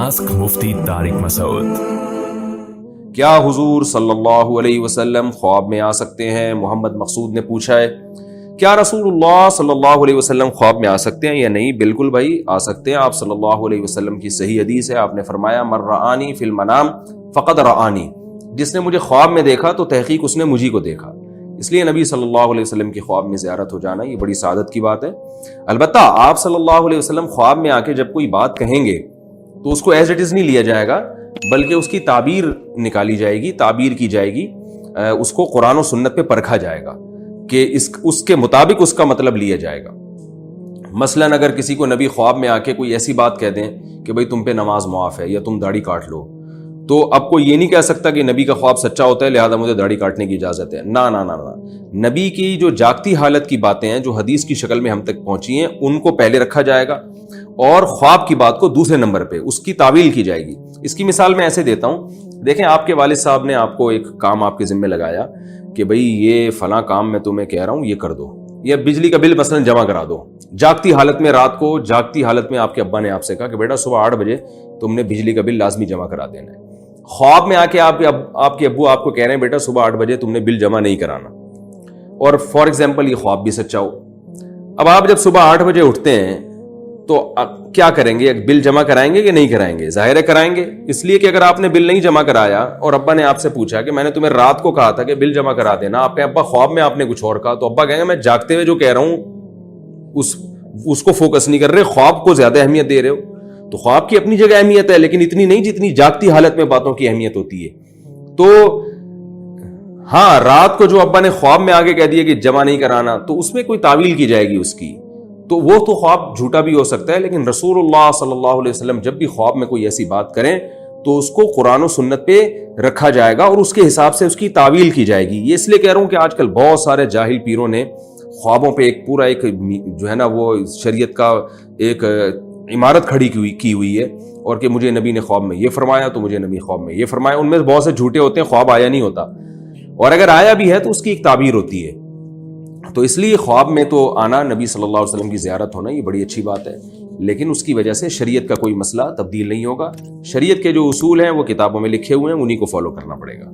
Ask مفتی طارق مسعود۔ کیا حضور صلی اللہ علیہ وسلم خواب میں آ سکتے ہیں؟ محمد مقصود نے پوچھا ہے کیا رسول اللہ صلی اللہ علیہ وسلم خواب میں آ سکتے ہیں یا نہیں؟ بالکل بھائی آ سکتے ہیں۔ آپ صلی اللہ علیہ وسلم کی صحیح حدیث ہے، آپ نے فرمایا من رآنی فی المنام فقد رآنی، جس نے مجھے خواب میں دیکھا تو تحقیق اس نے مجھی کو دیکھا۔ اس لیے نبی صلی اللہ علیہ وسلم کی خواب میں زیارت ہو جانا یہ بڑی سعادت کی بات ہے۔ البتہ آپ صلی اللہ علیہ وسلم خواب میں آ کے جب کوئی بات کہیں گے تو اس کو ایز اٹ از نہیں لیا جائے گا، بلکہ اس کی تعبیر نکالی جائے گی، تعبیر کی جائے گی، اس کو قرآن و سنت پہ پرکھا جائے گا کہ اس کے مطابق اس کا مطلب لیا جائے گا۔ مثلاً اگر کسی کو نبی خواب میں آ کے کوئی ایسی بات کہہ دیں کہ بھئی تم پہ نماز معاف ہے یا تم داڑھی کاٹ لو، تو اب کوئی یہ نہیں کہہ سکتا کہ نبی کا خواب سچا ہوتا ہے لہذا مجھے داڑھی کاٹنے کی اجازت ہے۔ نہ نہ نہ نہ، نبی کی جو جاگتی حالت کی باتیں ہیں جو حدیث کی شکل میں ہم تک پہنچی ہیں ان کو پہلے رکھا جائے گا اور خواب کی بات کو دوسرے نمبر پہ اس کی تعویل کی جائے گی۔ اس کی مثال میں ایسے دیتا ہوں، دیکھیں آپ کے والد صاحب نے آپ کو ایک کام آپ کے ذمہ لگایا کہ بھئی یہ فلاں کام میں تمہیں کہہ رہا ہوں یہ کر دو، یا بجلی کا بل مثلا جمع کرا دو۔ جاگتی حالت میں رات کو جاگتی حالت میں آپ کے ابا نے آپ سے کہا کہ بیٹا صبح 8 بجے تم نے بجلی کا بل لازمی جمع کرا دینا ہے۔ خواب میں آ کے آپ کے ابو آپ کو کہہ رہے ہیں بیٹا صبح 8 بجے تم نے بل جمع نہیں کرانا، اور فار ایگزامپل یہ خواب بھی سچا ہو۔ اب آپ جب صبح 8 بجے اٹھتے ہیں تو کیا کریں گے؟ بل جمع کرائیں گے کہ نہیں کرائیں گے؟ ظاہر ہے کرائیں گے، اس لیے کہ اگر آپ نے بل نہیں جمع کرایا اور ابا نے آپ سے پوچھا کہ میں نے تمہیں رات کو کہا تھا کہ بل جمع کرا دینا، آپ کے ابا خواب میں آپ نے کچھ اور کہا، تو ابا کہیں گے میں جاگتے ہوئے جو کہہ رہا ہوں اس کو فوکس نہیں کر رہے، خواب کو زیادہ اہمیت دے رہے ہو۔ تو خواب کی اپنی جگہ اہمیت ہے لیکن اتنی نہیں جتنی جاگتی حالت میں باتوں کی اہمیت ہوتی ہے۔ تو ہاں، رات کو جو ابا نے خواب میں آگے کہہ دیا کہ جمع نہیں کرانا تو اس میں کوئی تعویل کی جائے گی اس کی، تو وہ تو خواب جھوٹا بھی ہو سکتا ہے، لیکن رسول اللہ صلی اللہ علیہ وسلم جب بھی خواب میں کوئی ایسی بات کریں تو اس کو قرآن و سنت پہ رکھا جائے گا اور اس کے حساب سے اس کی تعویل کی جائے گی۔ یہ اس لیے کہہ رہا ہوں کہ آج کل بہت سارے جاہل پیروں نے خوابوں پہ ایک پورا ایک جو ہے نا وہ شریعت کا ایک عمارت کھڑی کی ہوئی ہے، اور کہ مجھے نبی نے خواب میں یہ فرمایا تو مجھے نبی خواب میں یہ فرمایا۔ ان میں بہت سے جھوٹے ہوتے ہیں، خواب آیا نہیں ہوتا، اور اگر آیا بھی ہے تو اس کی ایک تعبیر ہوتی ہے۔ تو اس لیے خواب میں تو آنا، نبی صلی اللہ علیہ وسلم کی زیارت ہونا یہ بڑی اچھی بات ہے، لیکن اس کی وجہ سے شریعت کا کوئی مسئلہ تبدیل نہیں ہوگا۔ شریعت کے جو اصول ہیں وہ کتابوں میں لکھے ہوئے ہیں، انہی کو فالو کرنا پڑے گا۔